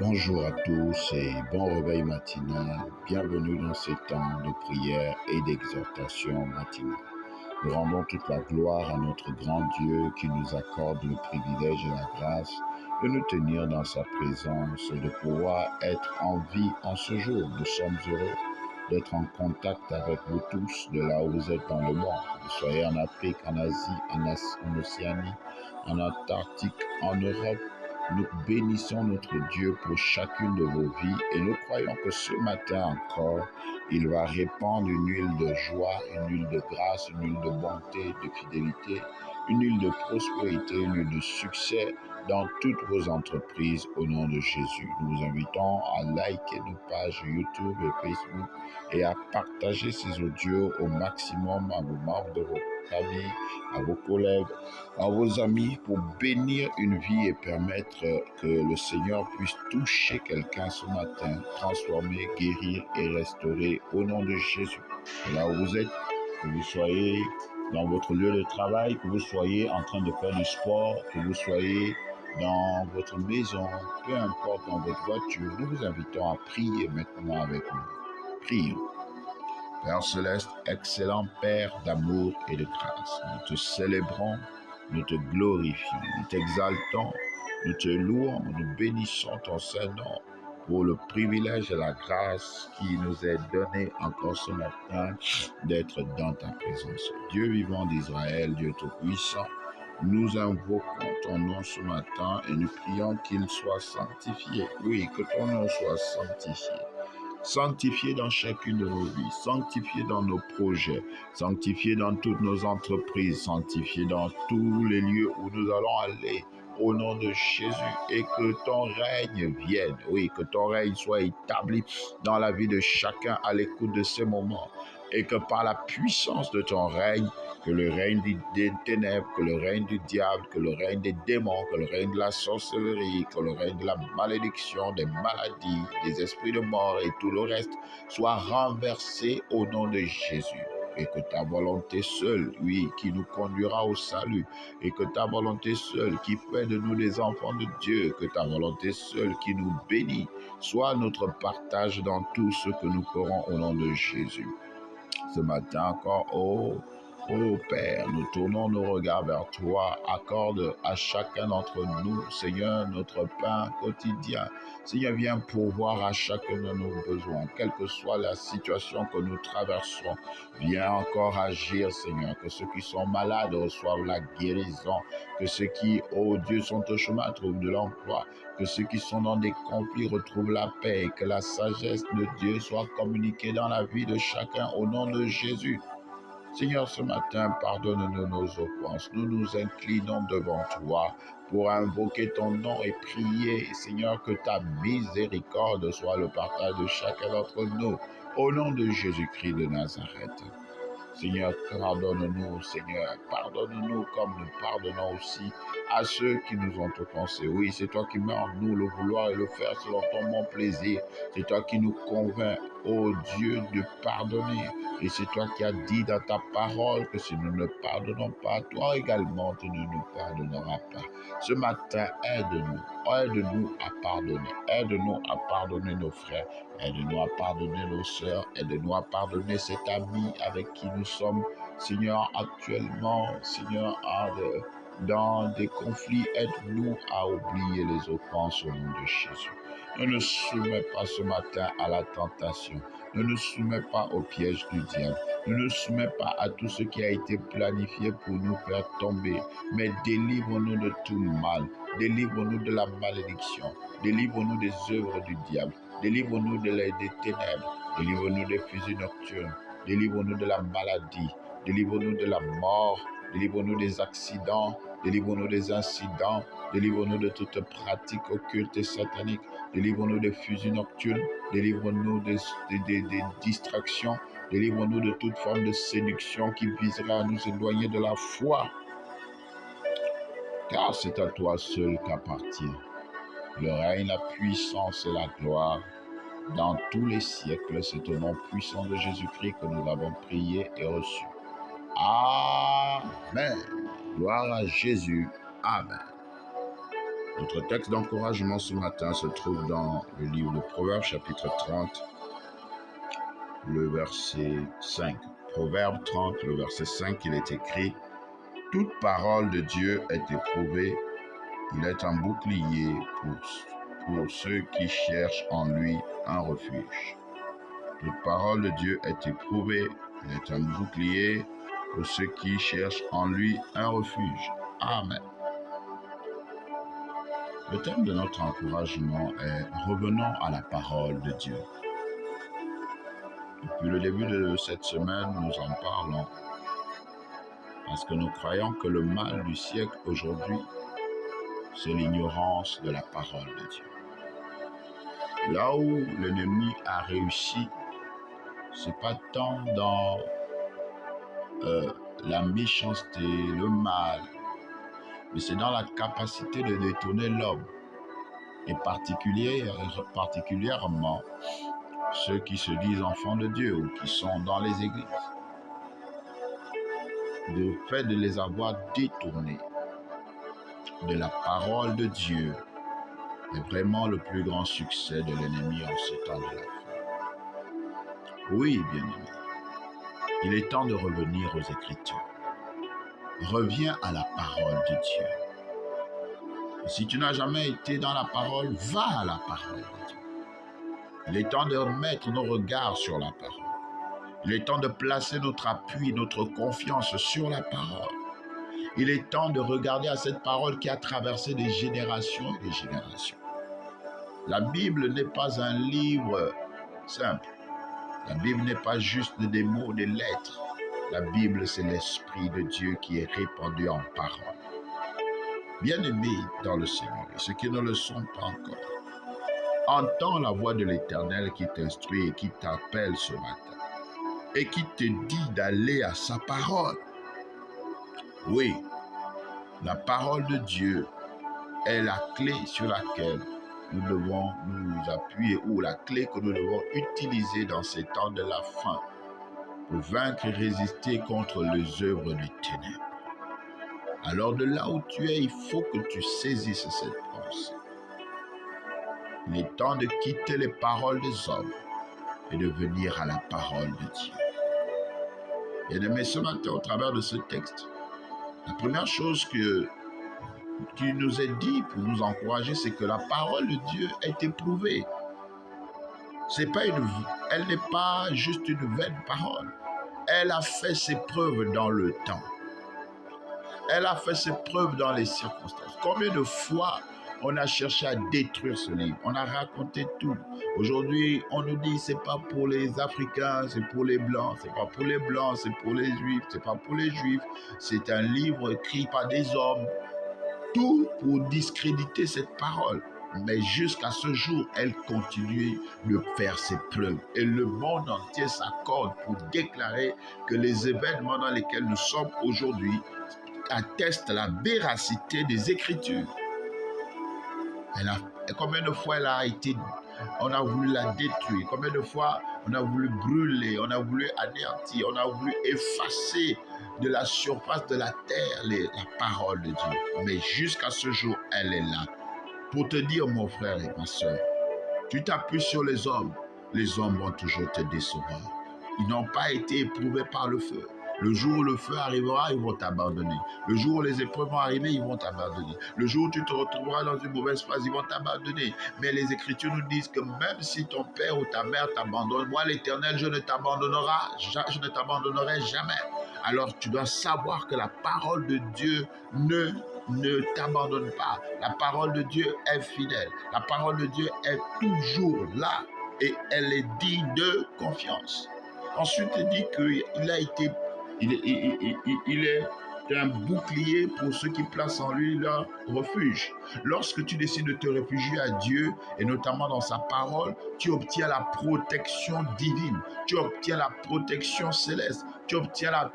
Bonjour à tous et bon réveil matinal. Bienvenue dans ces temps de prière et d'exhortation matinale. Nous rendons toute la gloire à notre grand Dieu qui nous accorde le privilège et la grâce de nous tenir dans sa présence et de pouvoir être en vie en ce jour. Nous sommes heureux d'être en contact avec vous tous de là où vous êtes dans le monde. Que vous soyez en Afrique, en Asie, en Océanie, en Antarctique, en Europe. Nous bénissons notre Dieu pour chacune de vos vies et nous croyons que ce matin encore, il va répandre une huile de joie, une huile de grâce, une huile de bonté, de fidélité, une huile de prospérité, une huile de succès dans toutes vos entreprises au nom de Jésus. Nous vous invitons à liker nos pages YouTube et Facebook et à partager ces audios au maximum à vos membres de vos familles, à vos collègues, à vos amis pour bénir une vie et permettre que le Seigneur puisse toucher quelqu'un ce matin, transformer, guérir et restaurer au nom de Jésus. Et là où vous êtes, que vous soyez dans votre lieu de travail, que vous soyez en train de faire du sport, que vous soyez dans votre maison, peu importe, dans votre voiture, nous vous invitons à prier maintenant avec nous. Prions. Père Céleste, excellent Père d'amour et de grâce, nous te célébrons, nous te glorifions, nous t'exaltons, nous te louons, nous bénissons ton Saint-Nom pour le privilège et la grâce qui nous est donné encore ce matin d'être dans ta présence. Dieu vivant d'Israël, Dieu tout-puissant, nous invoquons ton nom ce matin et nous prions qu'il soit sanctifié. Oui, que ton nom soit sanctifié. Sanctifié dans chacune de nos vies, sanctifié dans nos projets, sanctifié dans toutes nos entreprises, sanctifié dans tous les lieux où nous allons aller, au nom de Jésus, et que ton règne vienne, oui, que ton règne soit établi dans la vie de chacun à l'écoute de ces moments, et que par la puissance de ton règne, que le règne des ténèbres, que le règne du diable, que le règne des démons, que le règne de la sorcellerie, que le règne de la malédiction, des maladies, des esprits de mort et tout le reste soit renversé au nom de Jésus. Et que ta volonté seule, oui, qui nous conduira au salut, et que ta volonté seule qui fait de nous des enfants de Dieu, que ta volonté seule qui nous bénit, soit notre partage dans tout ce que nous ferons au nom de Jésus. Ce matin encore, ô Père, nous tournons nos regards vers toi, accorde à chacun d'entre nous, Seigneur, notre pain quotidien. Seigneur, viens pourvoir à chacun de nos besoins, quelle que soit la situation que nous traversons. Viens encore agir, Seigneur, que ceux qui sont malades reçoivent la guérison, que ceux qui, ô Dieu, sont au chemin trouvent de l'emploi, que ceux qui sont dans des conflits retrouvent la paix et que la sagesse de Dieu soit communiquée dans la vie de chacun au nom de Jésus. Seigneur, ce matin, pardonne-nous nos offenses. Nous nous inclinons devant toi pour invoquer ton nom et prier, Seigneur, que ta miséricorde soit le partage de chacun d'entre nous. Au nom de Jésus-Christ de Nazareth. Seigneur, pardonne-nous, Seigneur, pardonne-nous comme nous pardonnons aussi à ceux qui nous ont offensés. Oui, c'est toi qui mets en nous le vouloir et le faire selon ton bon plaisir. C'est toi qui nous convainc, ô Dieu, de pardonner. Et c'est toi qui as dit dans ta parole que si nous ne pardonnons pas, toi également, tu ne nous pardonneras pas. Ce matin, aide-nous à pardonner. Aide-nous à pardonner nos frères. Aide-nous à pardonner nos sœurs. Aide-nous à pardonner cet ami avec qui nous sommes, Seigneur, actuellement, Seigneur, dans des conflits. Aide-nous à oublier les offenses au nom de Jésus. Ne nous soumets pas ce matin à la tentation. Ne nous soumets pas au piège du diable. Ne nous soumets pas à tout ce qui a été planifié pour nous faire tomber. Mais délivre-nous de tout mal. Délivre-nous de la malédiction. Délivre-nous des œuvres du diable. Délivre-nous des ténèbres. Délivre-nous des fusils nocturnes. Délivre-nous de la maladie. Délivre-nous de la mort. Délivre-nous des accidents. Délivre-nous des incidents. Délivre-nous de toute pratique occulte et satanique. Délivre-nous des fusils nocturnes. Délivre-nous des distractions. Délivre-nous de toute forme de séduction qui visera à nous éloigner de la foi. Car c'est à toi seul qu'appartient le règne, la puissance et la gloire dans tous les siècles. C'est au nom puissant de Jésus-Christ que nous avons prié et reçu. Amen. Gloire à Jésus. Amen. Notre texte d'encouragement ce matin se trouve dans le livre de Proverbes, chapitre 30, le verset 5. Proverbe 30, le verset 5, il est écrit « Toute parole de Dieu est éprouvée, il est un bouclier pour ceux qui cherchent en lui un refuge. » Toute parole de Dieu est éprouvée, il est un bouclier pour ceux qui cherchent en lui un refuge. Amen. Le thème de notre encouragement est « Revenons à la parole de Dieu ». Depuis le début de cette semaine, nous en parlons parce que nous croyons que le mal du siècle aujourd'hui, c'est l'ignorance de la parole de Dieu. Là où l'ennemi a réussi, c'est pas tant dans la méchanceté, le mal, mais c'est dans la capacité de détourner l'homme, et particulièrement ceux qui se disent enfants de Dieu ou qui sont dans les églises. Le fait de les avoir détournés de la parole de Dieu est vraiment le plus grand succès de l'ennemi en ce temps de la fin. Oui, bien-aimé, il est temps de revenir aux Écritures. Reviens à la parole de Dieu. Et si tu n'as jamais été dans la parole, va à la parole de Dieu. Il est temps de mettre nos regards sur la parole. Il est temps de placer notre appui, notre confiance sur la parole. Il est temps de regarder à cette parole qui a traversé des générations et des générations. La Bible n'est pas un livre simple. La Bible n'est pas juste des mots, des lettres. La Bible, c'est l'Esprit de Dieu qui est répandu en parole. Bien-aimés dans le Seigneur, et ceux qui ne le sont pas encore, entends la voix de l'Éternel qui t'instruit et qui t'appelle ce matin et qui te dit d'aller à sa parole. Oui, la parole de Dieu est la clé sur laquelle nous devons nous appuyer ou la clé que nous devons utiliser dans ces temps de la fin pour vaincre et résister contre les œuvres des ténèbres. Alors de là où tu es, il faut que tu saisisses cette pensée. Il est temps de quitter les paroles des hommes et de venir à la parole de Dieu. Bien-aimés, ce matin, au travers de ce texte, la première chose qui nous est dit pour nous encourager, c'est que la parole de Dieu est éprouvée. Elle n'est pas juste une vaine parole. Elle a fait ses preuves dans le temps. Elle a fait ses preuves dans les circonstances. Combien de fois on a cherché à détruire ce livre? On a raconté tout. Aujourd'hui, on nous dit c'est pas pour les Africains, c'est pour les Blancs. C'est pas pour les Blancs, c'est pour les Juifs. C'est pas pour les Juifs. C'est un livre écrit par des hommes. Tout pour discréditer cette parole. Mais jusqu'à ce jour, elle continue de faire ses preuves. Et le monde entier s'accorde pour déclarer que les événements dans lesquels nous sommes aujourd'hui attestent la véracité des Écritures. Combien de fois on a voulu la détruire, combien de fois on a voulu brûler, on a voulu anéantir, on a voulu effacer de la surface de la terre la parole de Dieu. Mais jusqu'à ce jour, elle est là. Pour te dire, mon frère et ma soeur, tu t'appuies sur les hommes vont toujours te décevoir. Ils n'ont pas été éprouvés par le feu. Le jour où le feu arrivera, ils vont t'abandonner. Le jour où les épreuves vont arriver, ils vont t'abandonner. Le jour où tu te retrouveras dans une mauvaise phase, ils vont t'abandonner. Mais les Écritures nous disent que même si ton père ou ta mère t'abandonne, moi l'Éternel, je ne t'abandonnerai jamais. Alors tu dois savoir que la parole de Dieu ne t'abandonne pas. La parole de Dieu est fidèle. La parole de Dieu est toujours là et elle est digne de confiance. Ensuite, il dit qu'il est un bouclier pour ceux qui placent en lui leur refuge. Lorsque tu décides de te réfugier à Dieu, et notamment dans sa parole, tu obtiens la protection divine, tu obtiens la protection céleste, tu obtiens la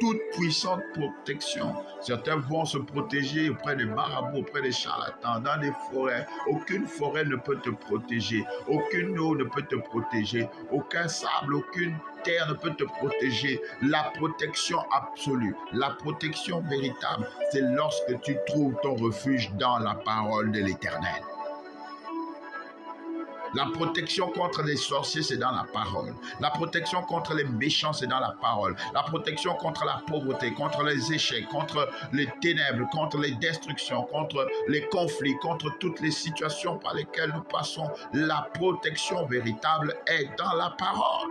toute puissante protection. Certains vont se protéger auprès des marabouts, auprès des charlatans, dans des forêts. Aucune forêt ne peut te protéger. Aucune eau ne peut te protéger. Aucun sable, aucune terre ne peut te protéger. La protection absolue, la protection véritable, c'est lorsque tu trouves ton refuge dans la parole de l'Éternel. La protection contre les sorciers, c'est dans la parole. La protection contre les méchants, c'est dans la parole. La protection contre la pauvreté, contre les échecs, contre les ténèbres, contre les destructions, contre les conflits, contre toutes les situations par lesquelles nous passons. La protection véritable est dans la parole.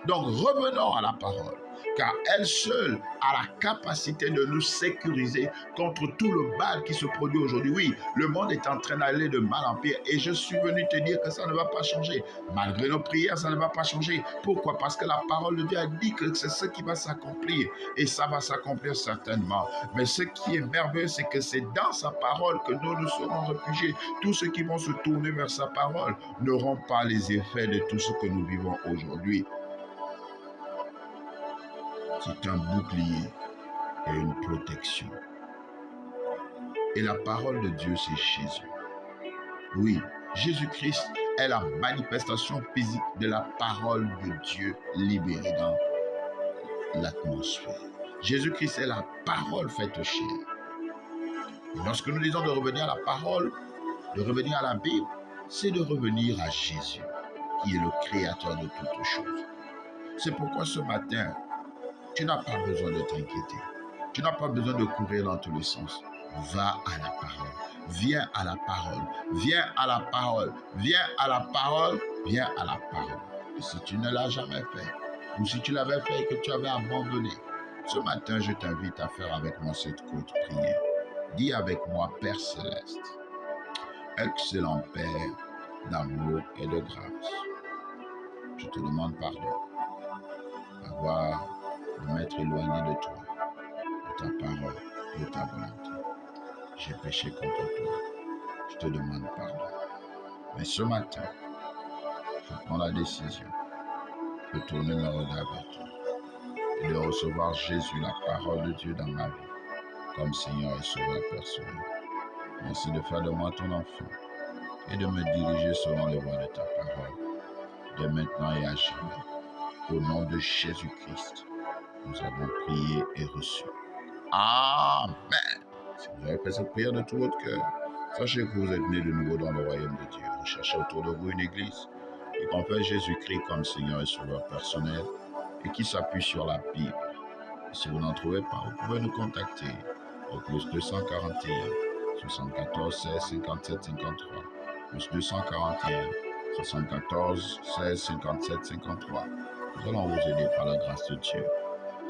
Donc revenons à la parole, car elle seule a la capacité de nous sécuriser contre tout le mal qui se produit aujourd'hui. Oui, le monde est en train d'aller de mal en pire et je suis venu te dire que ça ne va pas changer. Malgré nos prières, ça ne va pas changer. Pourquoi? Parce que la parole de Dieu a dit que c'est ce qui va s'accomplir et ça va s'accomplir certainement. Mais ce qui est merveilleux, c'est que c'est dans sa parole que nous nous serons réfugiés. Tous ceux qui vont se tourner vers sa parole n'auront pas les effets de tout ce que nous vivons aujourd'hui. C'est un bouclier et une protection. Et la parole de Dieu, c'est Jésus. Oui, Jésus-Christ est la manifestation physique de la parole de Dieu libérée dans l'atmosphère. Jésus-Christ est la parole faite chair. Et lorsque nous disons de revenir à la parole, de revenir à la Bible, c'est de revenir à Jésus, qui est le créateur de toutes choses. C'est pourquoi ce matin, tu n'as pas besoin de t'inquiéter. Tu n'as pas besoin de courir dans tous les sens. Va à la parole. Viens à la parole. Viens à la parole. Viens à la parole. Viens à la parole. Et si tu ne l'as jamais fait, ou si tu l'avais fait et que tu avais abandonné, ce matin, je t'invite à faire avec moi cette courte prière. Dis avec moi, Père Céleste, excellent Père d'amour et de grâce, je te demande pardon d'avoir de m'être éloigné de toi, de ta parole, de ta volonté. J'ai péché contre toi. Je te demande pardon. Mais ce matin, je prends la décision de tourner mes regards vers toi et de recevoir Jésus, la parole de Dieu dans ma vie, comme Seigneur et Sauveur personnel. Merci de faire de moi ton enfant et de me diriger selon les voies de ta parole, dès maintenant et à jamais. Au nom de Jésus-Christ, nous avons prié et reçu. Amen. Si vous avez fait cette prière de tout votre cœur, sachez que vous êtes nés de nouveau dans le royaume de Dieu. Recherchez autour de vous une église qui confesse Jésus-Christ comme Seigneur et Sauveur personnel et qui s'appuie sur la Bible. Et si vous n'en trouvez pas, vous pouvez nous contacter au plus 241 74 16 57 53. Plus 241 74 16 57 53. Nous allons vous aider par la grâce de Dieu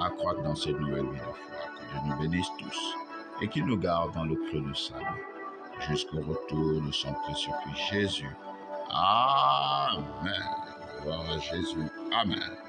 à croître dans cette nouvelle vie de foi. Que Dieu nous bénisse tous et qu'il nous garde dans le creux de sa main jusqu'au retour de son précieux Fils Jésus. Amen. Gloire à Jésus. Amen.